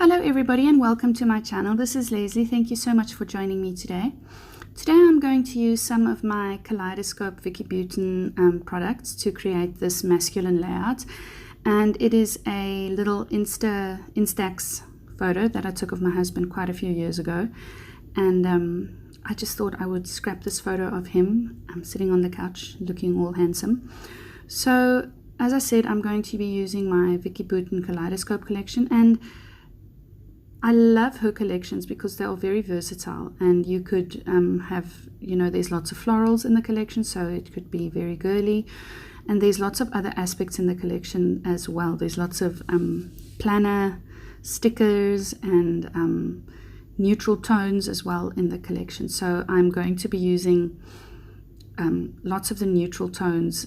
Hello everybody and welcome to my channel. This is Leslie. Thank you so much for joining me today. Today I'm going to use some of my Kaleidoscope Vicki Boutin products to create this masculine layout, and it is a little Instax photo that I took of my husband quite a few years ago, and I just thought I would scrap this photo of him sitting on the couch looking all handsome. So as I said, I'm going to be using my Vicki Boutin Kaleidoscope collection, and I love her collections because they are very versatile, and you could have, there's lots of florals in the collection, so it could be very girly, and there's lots of other aspects in the collection as well. There's lots of planner stickers and neutral tones as well in the collection. So I'm going to be using lots of the neutral tones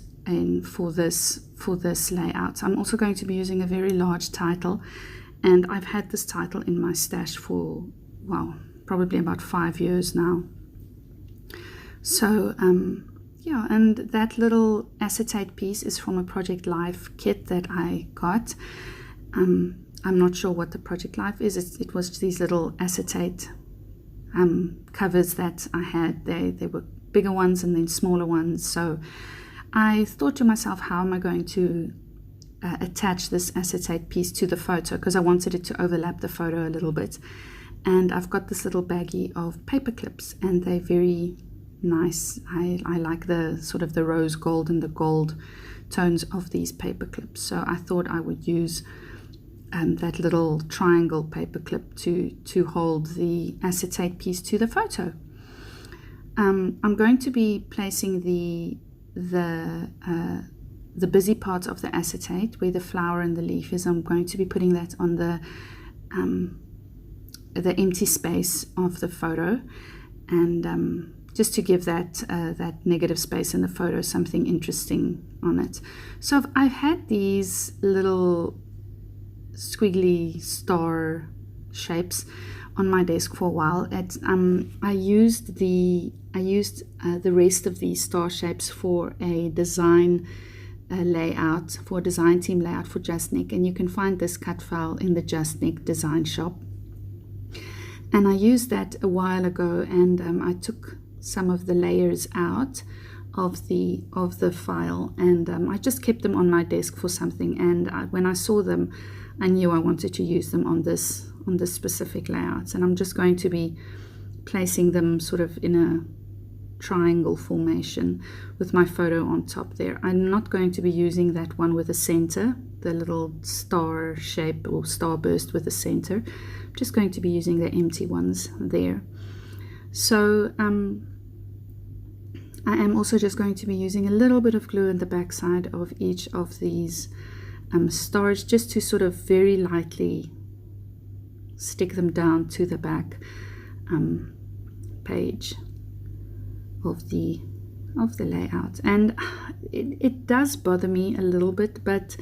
for this layout. I'm also going to be using a very large title. And I've had this title in my stash for, well, probably about 5 years now. So, yeah, and that little acetate piece is from a Project Life kit that I got. I'm not sure what the Project Life is. It was these little acetate covers that I had. They were bigger ones and then smaller ones. So I thought to myself, how am I going to attach this acetate piece to the photo, because I wanted it to overlap the photo a little bit. And I've got this little baggie of paper clips, and they're very nice. I like the sort of the rose gold and the gold tones of these paper clips. So I thought I would use that little triangle paper clip to hold the acetate piece to the photo. I'm going to be placing the busy part of the acetate, where the flower and the leaf is. I'm going to be putting that on the empty space of the photo, and just to give that negative space in the photo something interesting on it. So I've had these little squiggly star shapes on my desk for a while. I used the rest of these star shapes for a design layout, for a design team layout for Just Nick, and you can find this cut file in the Just Nick design shop. And I used that a while ago, and I took some of the layers out of the file, and I just kept them on my desk for something, and when I saw them I knew I wanted to use them on this specific layout. And I'm just going to be placing them sort of in a triangle formation with my photo on top there. I'm not going to be using that one with a center, the little star shape or starburst with a center. I'm just going to be using the empty ones there. So I am also just going to be using a little bit of glue in the back side of each of these stars, just to sort of very lightly stick them down to the back page of the layout. And it does bother me a little bit, but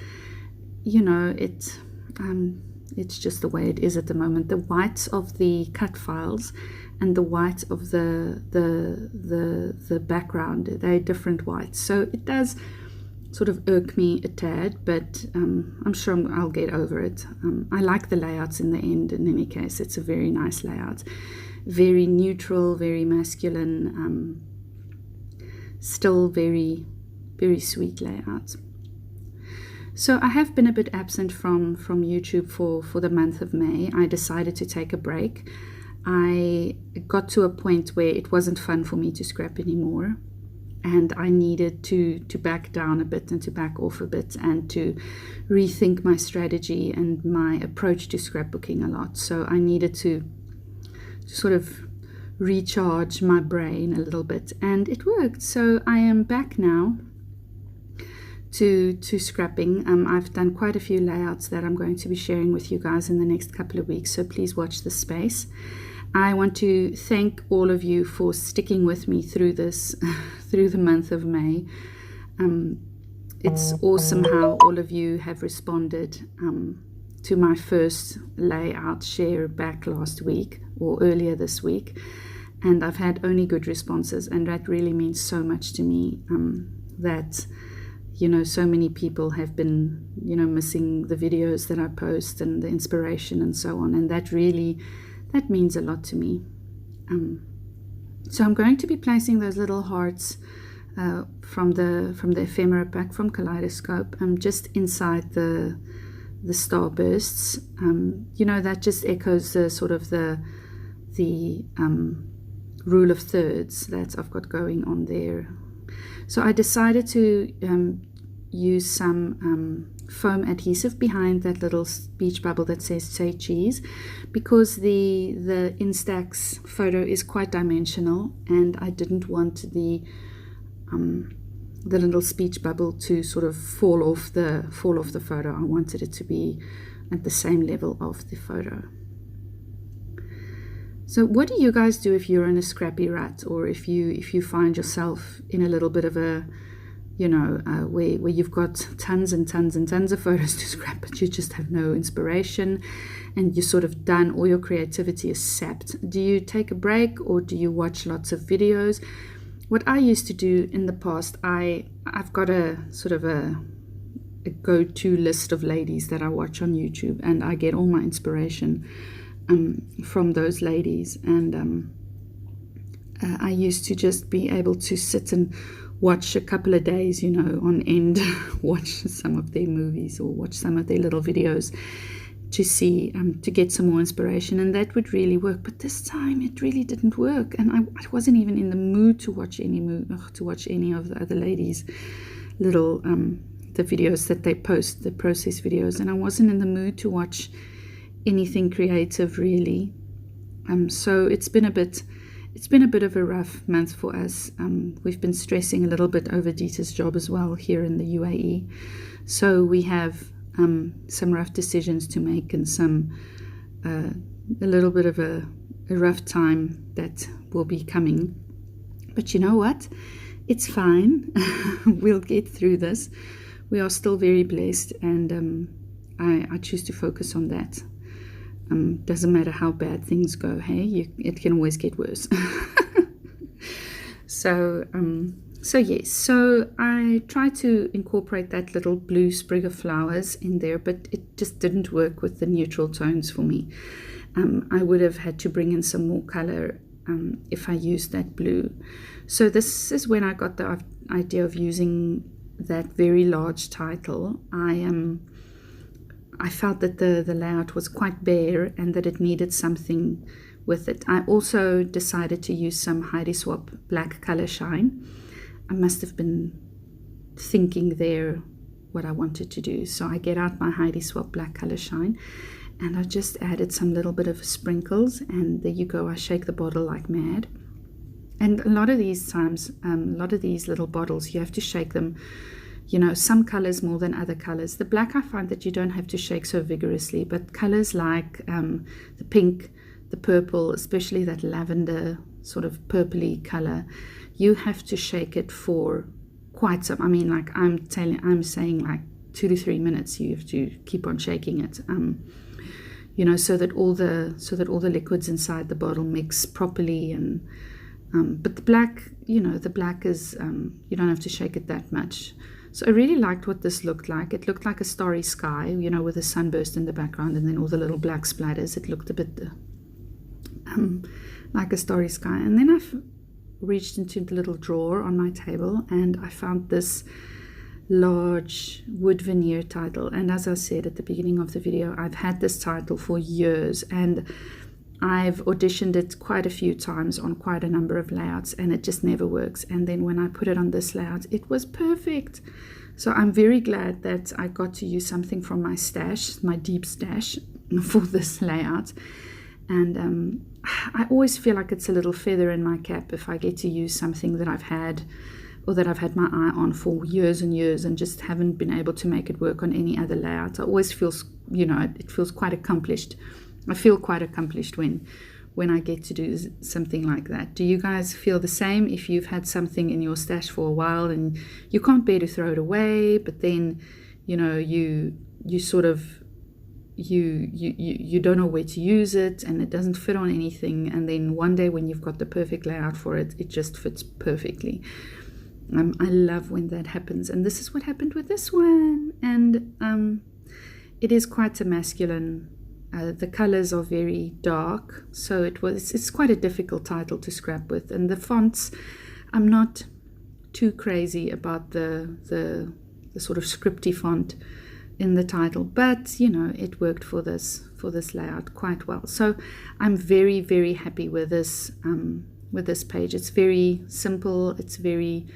it's just the way it is at the moment. The whites of the cut files and the white of the background, they're different whites, so it does sort of irk me a tad, but I'm sure I'll get over it. I like the layouts in the end. In any case, it's a very nice layout, very neutral, very masculine, still very, very sweet layout. So I have been a bit absent from YouTube for the month of May. I decided to take a break. I got to a point where it wasn't fun for me to scrap anymore, and I needed to back down a bit and to back off a bit and to rethink my strategy and my approach to scrapbooking a lot. So I needed to sort of recharge my brain a little bit, and it worked. So I am back now to scrapping. I've done quite a few layouts that I'm going to be sharing with you guys in the next couple of weeks, so please watch this space. I want to thank all of you for sticking with me through this, through the month of May. It's awesome how all of you have responded to my first layout share back last week or earlier this week, and I've had only good responses, and that really means so much to me, that you know, so many people have been, you know, missing the videos that I post and the inspiration and so on, and that means a lot to me. So I'm going to be placing those little hearts from the ephemera pack from Kaleidoscope just inside the starbursts. You know, that just echoes the sort of the rule of thirds that I've got going on there. So I decided to use some foam adhesive behind that little speech bubble that says "Say Cheese," because the Instax photo is quite dimensional, and I didn't want the little speech bubble to sort of fall off the photo. I wanted it to be at the same level of the photo. So what do you guys do if you're in a scrappy rut, or if you find yourself in a little bit of a, you know, where you've got tons and tons and tons of photos to scrap, but you just have no inspiration and you're sort of done, all your creativity is sapped? Do you take a break, or do you watch lots of videos? What I used to do in the past, I've got a sort of a go-to list of ladies that I watch on YouTube, and I get all my inspiration from those ladies. And I used to just be able to sit and watch a couple of days, you know, on end, watch some of their movies or watch some of their little videos to see, to get some more inspiration, and that would really work. But this time it really didn't work, and I wasn't even in the mood to watch any of the other ladies' little the videos that they post, the process videos, and I wasn't in the mood to watch anything creative really. So it's been a bit of a rough month for us. We've been stressing a little bit over Dita's job as well here in the UAE, so we have some rough decisions to make, and a little bit of a rough time that will be coming. But you know what? It's fine. We'll get through this. We are still very blessed, and I choose to focus on that. Doesn't matter how bad things go, hey, it can always get worse. So yes, so I tried to incorporate that little blue sprig of flowers in there, but it just didn't work with the neutral tones for me. I would have had to bring in some more color if I used that blue. So this is when I got the idea of using that very large title. I felt that the layout was quite bare and that it needed something with it. I also decided to use some Heidi Swap black color shine. I must have been thinking there what I wanted to do. So I get out my Heidi Swap black color shine, and I just added some little bit of sprinkles, and there you go. I shake the bottle like mad. And a lot of these times, a lot of these little bottles, you have to shake them, you know, some colors more than other colors. The black, I find that you don't have to shake so vigorously, but colors like the pink, the purple, especially that lavender sort of purpley color, you have to shake it for quite some, I mean, like I'm saying like 2 to 3 minutes. You have to keep on shaking it, you know, so that all the liquids inside the bottle mix properly. And but the black, you know, the black is you don't have to shake it that much. So I really liked what this looked like. It looked like a starry sky, you know, with a sunburst in the background and then all the little black splatters. It looked a bit like a starry sky. And then I've reached into the little drawer on my table, and I found this large wood veneer title. And as I said at the beginning of the video, I've had this title for years, and I've auditioned it quite a few times on quite a number of layouts, and it just never works. And then when I put it on this layout, it was perfect. So I'm very glad that I got to use something from my stash, my deep stash, for this layout. And I always feel like it's a little feather in my cap if I get to use something that I've had, or that I've had my eye on for years and years and just haven't been able to make it work on any other layout. I always feel, you know, it feels quite accomplished. I feel quite accomplished when I get to do something like that. Do you guys feel the same? If you've had something in your stash for a while and you can't bear to throw it away, but then, you know, you sort of, you don't know where to use it, and it doesn't fit on anything, and then one day when you've got the perfect layout for it, it just fits perfectly. I love when that happens, and this is what happened with this one. And it is quite a masculine. The colors are very dark, so it's quite a difficult title to scrap with. And the fonts, I'm not too crazy about the sort of scripty font in the title, but you know, it worked for this layout quite well. So I'm very, very happy with this page. It's very simple. It's very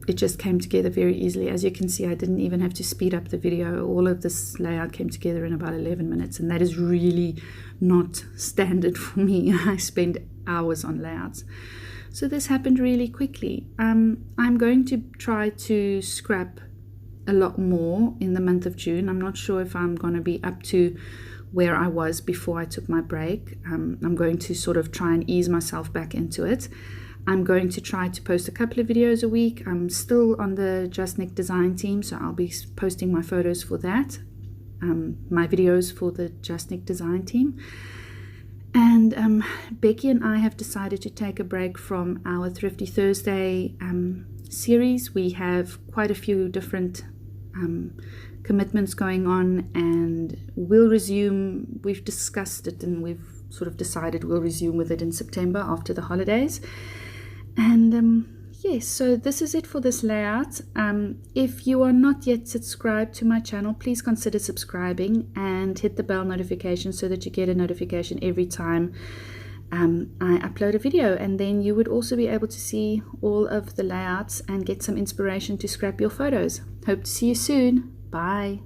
it just came together very easily. As you can see, I didn't even have to speed up the video. All of this layout came together in about 11 minutes, and that is really not standard for me. I spend hours on layouts. So this happened really quickly. I'm going to try to scrap a lot more in the month of June. I'm not sure if I'm going to be up to where I was before I took my break. I'm going to sort of try and ease myself back into it. I'm going to try to post a couple of videos a week. I'm still on the Just Nick design team, so I'll be posting my photos for that, my videos for the Just Nick design team. And Becky and I have decided to take a break from our Thrifty Thursday series. We have quite a few different commitments going on, and we'll resume. We've discussed it, and we've sort of decided we'll resume with it in September after the holidays. And yes, so this is it for this layout. If you are not yet subscribed to my channel, please consider subscribing and hit the bell notification so that you get a notification every time I upload a video. And then you would also be able to see all of the layouts and get some inspiration to scrap your photos. Hope to see you soon. Bye.